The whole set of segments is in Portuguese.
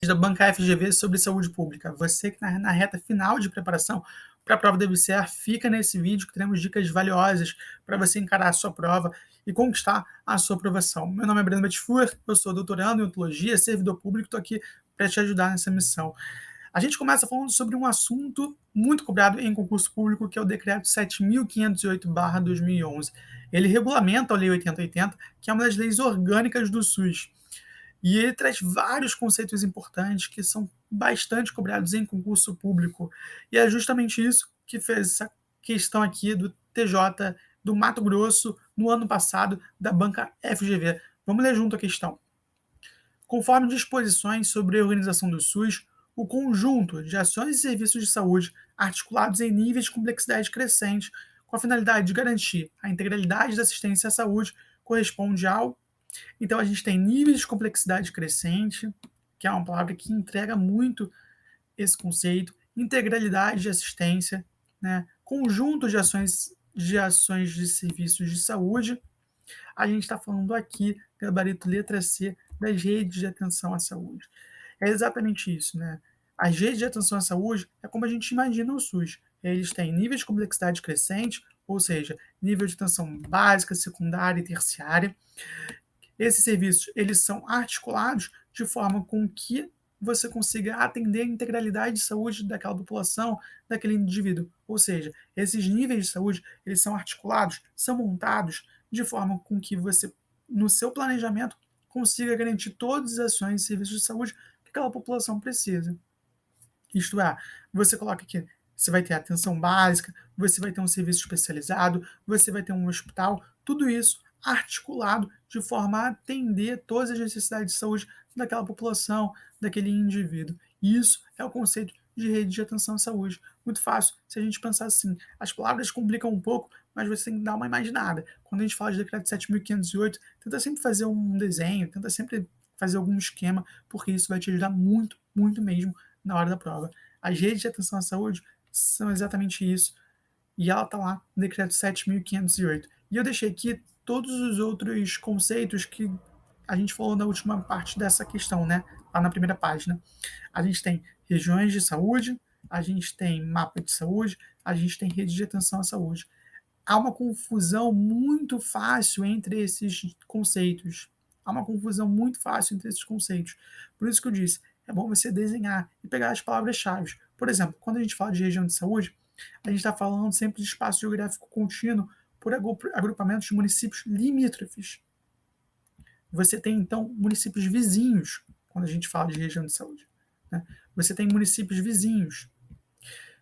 da Banca FGV sobre saúde pública. Você que está na reta final de preparação para a prova da UBCR, fica nesse vídeo que teremos dicas valiosas para você encarar a sua prova e conquistar a sua aprovação. Meu nome é Breno Betfur, eu sou doutorando em Odontologia, servidor público, estou aqui para te ajudar nessa missão. A gente começa falando sobre um assunto muito cobrado em concurso público, que é o Decreto 7.508/2011. Ele regulamenta a Lei 8080, que é uma das leis orgânicas do SUS. E ele traz vários conceitos importantes que são bastante cobrados em concurso público. E é justamente isso que fez essa questão aqui do TJ do Mato Grosso no ano passado, da Banca FGV. Vamos ler junto a questão. Conforme disposições sobre a organização do SUS, o conjunto de ações e serviços de saúde articulados em níveis de complexidade crescente, com a finalidade de garantir a integralidade da assistência à saúde, corresponde ao. Então, a gente tem níveis de complexidade crescente, que é uma palavra que entrega muito esse conceito, integralidade de assistência, né? Conjunto de ações de serviços de saúde. A gente está falando aqui, gabarito letra C, das redes de atenção à saúde. É exatamente isso, né? As redes de atenção à saúde é como a gente imagina o SUS. Eles têm níveis de complexidade crescente, ou seja, nível de atenção básica, secundária e terciária. Esses serviços, eles são articulados de forma com que você consiga atender a integralidade de saúde daquela população, daquele indivíduo. Ou seja, esses níveis de saúde, eles são articulados, são montados de forma com que você, no seu planejamento, consiga garantir todas as ações e serviços de saúde que aquela população precisa. Isto é, você coloca aqui, você vai ter atenção básica, você vai ter um serviço especializado, você vai ter um hospital, tudo isso articulado de forma a atender todas as necessidades de saúde daquela população, daquele indivíduo. E isso é o conceito de rede de atenção à saúde. Muito fácil se a gente pensar assim. As palavras complicam um pouco, mas você tem que dar uma imaginada. Quando a gente fala de decreto 7.508, tenta sempre fazer um desenho, tenta sempre fazer algum esquema, porque isso vai te ajudar muito, muito mesmo na hora da prova. As redes de atenção à saúde são exatamente isso, e ela está lá no decreto 7.508. E eu deixei aqui todos os outros conceitos que a gente falou na última parte dessa questão, né? Lá na primeira página. A gente tem regiões de saúde, a gente tem mapa de saúde, a gente tem rede de atenção à saúde. Há uma confusão muito fácil entre esses conceitos. Há uma confusão muito fácil entre esses conceitos. Por isso que eu disse, é bom você desenhar e pegar as palavras-chave. Por exemplo, quando a gente fala de região de saúde, a gente está falando sempre de espaço geográfico contínuo por agrupamentos de municípios limítrofes. Você tem, então, municípios vizinhos, quando a gente fala de região de saúde. Né? Você tem municípios vizinhos.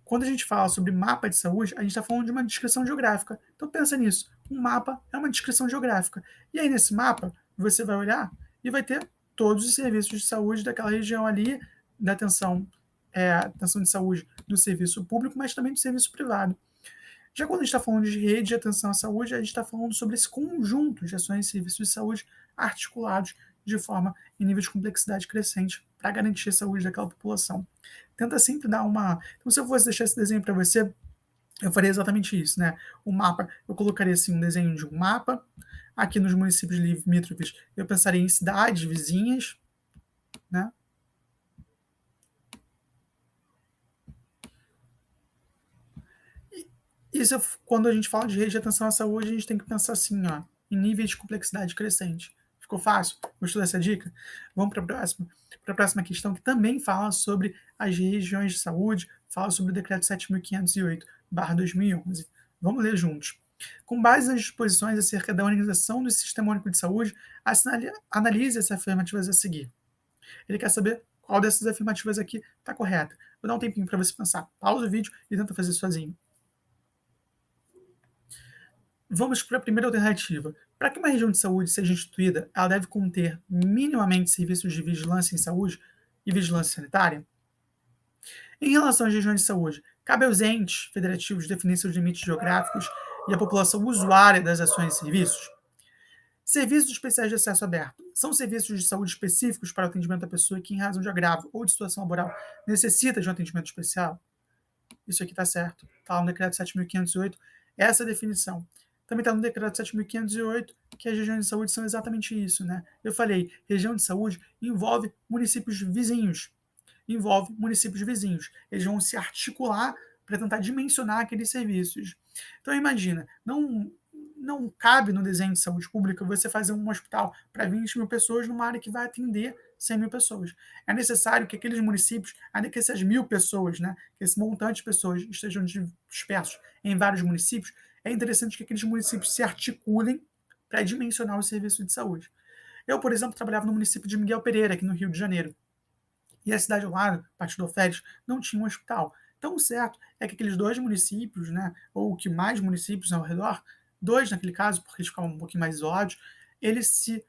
Quando a gente fala sobre mapa de saúde, a gente está falando de uma descrição geográfica. Então pensa nisso. Um mapa é uma descrição geográfica. E aí nesse mapa, você vai olhar e vai ter todos os serviços de saúde daquela região ali, da atenção de saúde do serviço público, mas também do serviço privado. Já quando a gente está falando de rede de atenção à saúde, a gente está falando sobre esse conjunto de ações e serviços de saúde articulados de forma em nível de complexidade crescente para garantir a saúde daquela população. Tenta sempre dar uma. Então, se eu fosse deixar esse desenho para você, eu faria exatamente isso, né? O mapa, eu colocaria assim um desenho de um mapa. Aqui nos municípios limítrofes, eu pensaria em cidades vizinhas, né? Isso, quando a gente fala de rede de atenção à saúde, a gente tem que pensar assim, ó, em níveis de complexidade crescente. Ficou fácil? Gostou dessa dica? Vamos para a próxima questão, que também fala sobre as regiões de saúde, fala sobre o decreto 7.508/2011. Vamos ler juntos. Com base nas disposições acerca da organização do Sistema Único de Saúde, analise as afirmativas a seguir. Ele quer saber qual dessas afirmativas aqui está correta. Vou dar um tempinho para você pensar. Pausa o vídeo e tenta fazer sozinho. Vamos para a primeira alternativa. Para que uma região de saúde seja instituída, ela deve conter minimamente serviços de vigilância em saúde e vigilância sanitária? Em relação às regiões de saúde, cabe aos entes federativos definir seus limites geográficos e a população usuária das ações e serviços? Serviços especiais de acesso aberto são serviços de saúde específicos para o atendimento da pessoa que, em razão de agravo ou de situação laboral, necessita de um atendimento especial? Isso aqui está certo. Está no decreto 7.508, essa definição. também está no decreto 7.508, que as regiões de saúde são exatamente isso, né? Eu falei, região de saúde envolve municípios vizinhos, Eles vão se articular para tentar dimensionar aqueles serviços. Então imagina, não cabe no desenho de saúde pública você fazer um hospital para 20 mil pessoas numa área que vai atender 100 mil pessoas. É necessário que aqueles municípios, ainda que essas 1.000 pessoas, né, que esse montante de pessoas estejam dispersos em vários municípios, é interessante que aqueles municípios se articulem para dimensionar o serviço de saúde. Eu, por exemplo, trabalhava no município de Miguel Pereira, aqui no Rio de Janeiro. E a cidade ao lado, Partido Alferes, não tinha um hospital. Então, o certo é que aqueles dois municípios, né, ou que mais municípios ao redor, dois naquele caso, porque eles ficavam um pouquinho mais isolados, eles se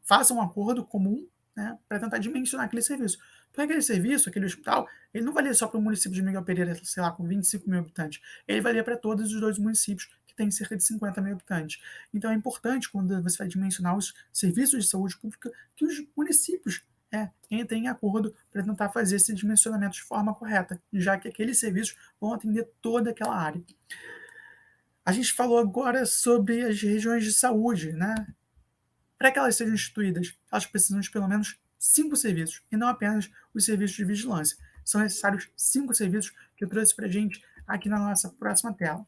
façam um acordo comum, né, para tentar dimensionar aquele serviço. Porque aquele serviço, aquele hospital, ele não valia só para o município de Miguel Pereira, sei lá, com 25 mil habitantes. Ele valia para todos os dois municípios, que têm cerca de 50 mil habitantes. Então é importante, quando você vai dimensionar os serviços de saúde pública, que os municípios entrem em acordo para tentar fazer esse dimensionamento de forma correta, já que aqueles serviços vão atender toda aquela área. A gente falou agora sobre as regiões de saúde, né? Para que elas sejam instituídas, elas precisam de pelo menos 5 serviços, e não apenas os serviços de vigilância. São necessários 5 serviços que eu trouxe para a gente aqui na nossa próxima tela.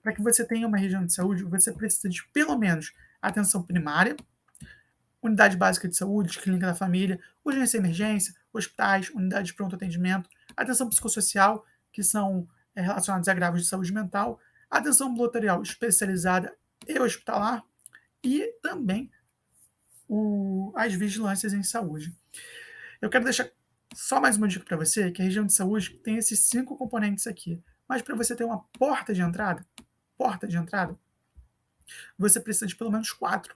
Para que você tenha uma região de saúde, você precisa de pelo menos atenção primária, unidade básica de saúde, clínica da família, urgência e emergência, hospitais, unidade de pronto atendimento, atenção psicossocial, que são relacionados a agravos de saúde mental, atenção ambulatorial especializada e hospitalar, e também as vigilâncias em saúde. Eu quero deixar só mais uma dica para você, que a região de saúde tem esses 5 componentes aqui. Mas para você ter uma porta de entrada, você precisa de pelo menos 4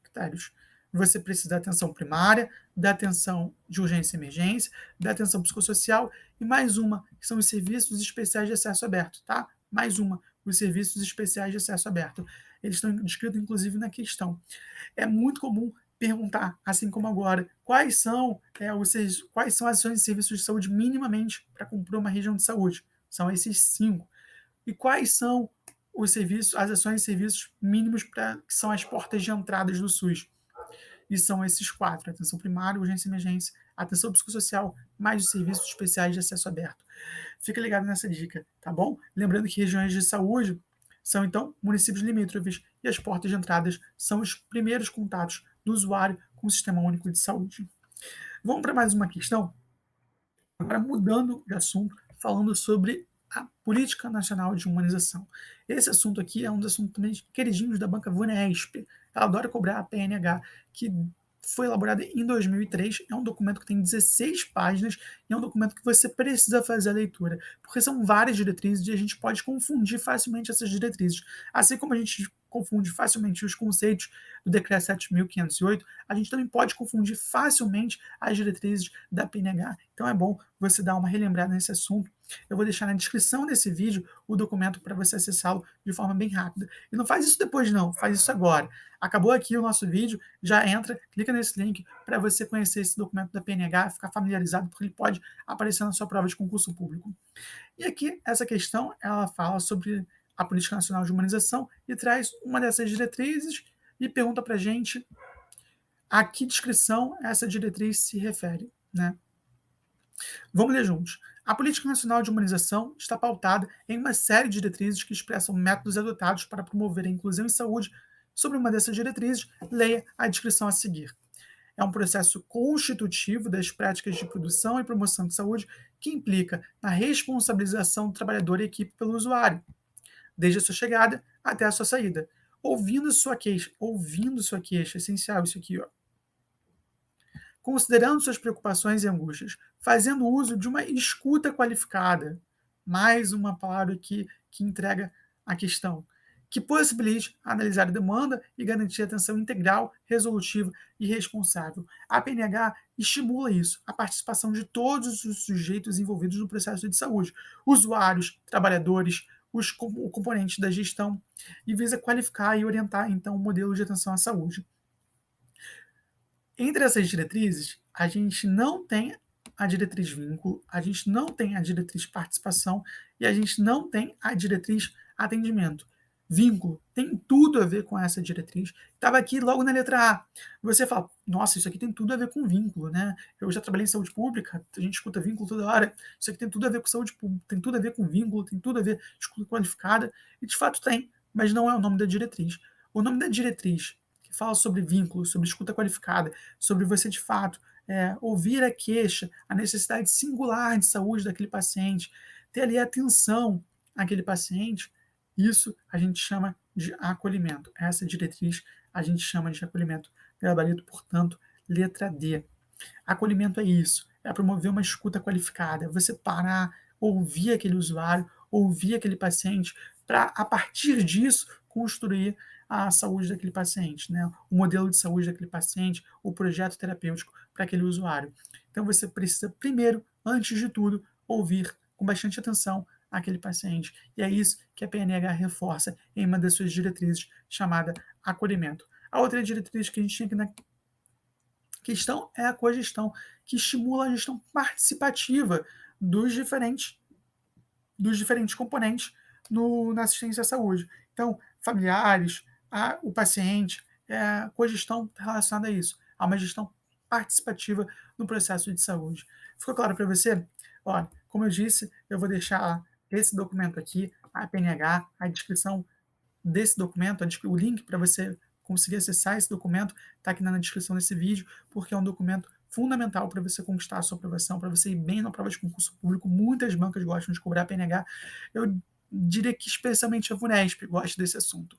critérios. Você precisa da atenção primária, da atenção de urgência e emergência, da atenção psicossocial e mais uma, que são os serviços especiais de acesso aberto, tá? Mais uma, os serviços especiais de acesso aberto. Eles estão descritos, inclusive, na questão. É muito comum perguntar, assim como agora, quais são as ações e serviços de saúde minimamente para compor uma região de saúde. São esses 5. E quais são as ações e serviços mínimos que são as portas de entrada do SUS? E são esses 4: atenção primária, urgência e emergência, atenção psicossocial, mais os serviços especiais de acesso aberto. Fica ligado nessa dica, tá bom? Lembrando que regiões de saúde são, então, municípios limítrofes e as portas de entradas são os primeiros contatos do usuário com o Sistema Único de Saúde. Vamos para mais uma questão? Agora mudando de assunto, falando sobre a Política Nacional de Humanização. Esse assunto aqui é um dos assuntos também queridinhos da banca VUNESP. Ela adora cobrar a PNH, que foi elaborada em 2003, é um documento que tem 16 páginas e é um documento que você precisa fazer a leitura, porque são várias diretrizes e a gente pode confundir facilmente essas diretrizes. Assim como a gente confunde facilmente os conceitos do Decreto 7.508, a gente também pode confundir facilmente as diretrizes da PNH. Então é bom você dar uma relembrada nesse assunto. Eu vou deixar na descrição desse vídeo o documento para você acessá-lo de forma bem rápida. E não faz isso depois não, faz isso agora. Acabou aqui o nosso vídeo, já entra, clica nesse link para você conhecer esse documento da PNH, ficar familiarizado, porque ele pode aparecer na sua prova de concurso público. E aqui, essa questão, ela fala sobre a Política Nacional de Humanização e traz uma dessas diretrizes e pergunta para a gente a que descrição essa diretriz se refere, né? Vamos ler juntos. A Política Nacional de Humanização está pautada em uma série de diretrizes que expressam métodos adotados para promover a inclusão em saúde. Sobre uma dessas diretrizes, leia a descrição a seguir. É um processo constitutivo das práticas de produção e promoção de saúde que implica na responsabilização do trabalhador e equipe pelo usuário, desde a sua chegada até a sua saída. Ouvindo sua queixa, essencial isso aqui, ó. Considerando suas preocupações e angústias, fazendo uso de uma escuta qualificada, mais uma palavra que entrega a questão, que possibilite analisar a demanda e garantir atenção integral, resolutiva e responsável. A PNH estimula isso, a participação de todos os sujeitos envolvidos no processo de saúde, usuários, trabalhadores, os componentes da gestão, e visa qualificar e orientar, então, o modelo de atenção à saúde. Entre essas diretrizes, a gente não tem a diretriz vínculo, a gente não tem a diretriz participação e a gente não tem a diretriz atendimento. Vínculo tem tudo a ver com essa diretriz. Estava aqui logo na letra A. Você fala, nossa, isso aqui tem tudo a ver com vínculo, né? Eu já trabalhei em saúde pública, a gente escuta vínculo toda hora. Isso aqui tem tudo a ver com saúde pública, tem tudo a ver com vínculo, tem tudo a ver com escuta qualificada. E de fato tem, mas não é o nome da diretriz. O nome da diretriz, que fala sobre vínculo, sobre escuta qualificada, sobre você de fato ouvir a queixa, a necessidade singular de saúde daquele paciente, ter ali atenção àquele paciente, isso a gente chama de acolhimento. Essa diretriz a gente chama de acolhimento. Gabarito, portanto, letra D. Acolhimento é isso, é promover uma escuta qualificada, é você parar, ouvir aquele usuário, ouvir aquele paciente, para, a partir disso, construir a saúde daquele paciente, né? O modelo de saúde daquele paciente, o projeto terapêutico para aquele usuário. Então, você precisa, primeiro, antes de tudo, ouvir com bastante atenção aquele paciente. E é isso que a PNH reforça em uma das suas diretrizes, chamada acolhimento. A outra diretriz que a gente tinha aqui na questão é a cogestão, que estimula a gestão participativa dos diferentes componentes na assistência à saúde. Então, familiares, o paciente, a cogestão relacionada a isso, a uma gestão participativa no processo de saúde. Ficou claro para você? Olha, como eu disse, eu vou deixar esse documento aqui, a PNH, a descrição desse documento, o link para você conseguir acessar esse documento está aqui na descrição desse vídeo, porque é um documento fundamental para você conquistar a sua aprovação, para você ir bem na prova de concurso público. Muitas bancas gostam de cobrar PNH. Eu diria que especialmente a VUNESP gosta desse assunto.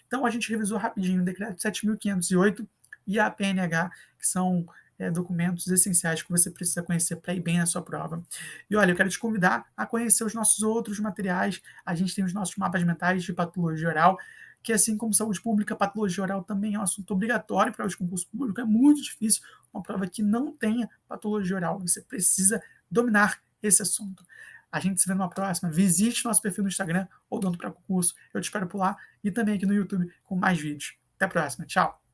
Então, a gente revisou rapidinho o decreto 7.508 e a PNH, que são documentos essenciais que você precisa conhecer para ir bem na sua prova. E olha, eu quero te convidar a conhecer os nossos outros materiais. A gente tem os nossos mapas mentais de patologia oral, que assim como saúde pública, patologia oral também é um assunto obrigatório para os concursos públicos. É muito difícil uma prova que não tenha patologia oral. Você precisa dominar esse assunto. A gente se vê numa próxima. Visite nosso perfil no Instagram, Odonto para Concurso. Eu te espero por lá e também aqui no YouTube com mais vídeos. Até a próxima. Tchau!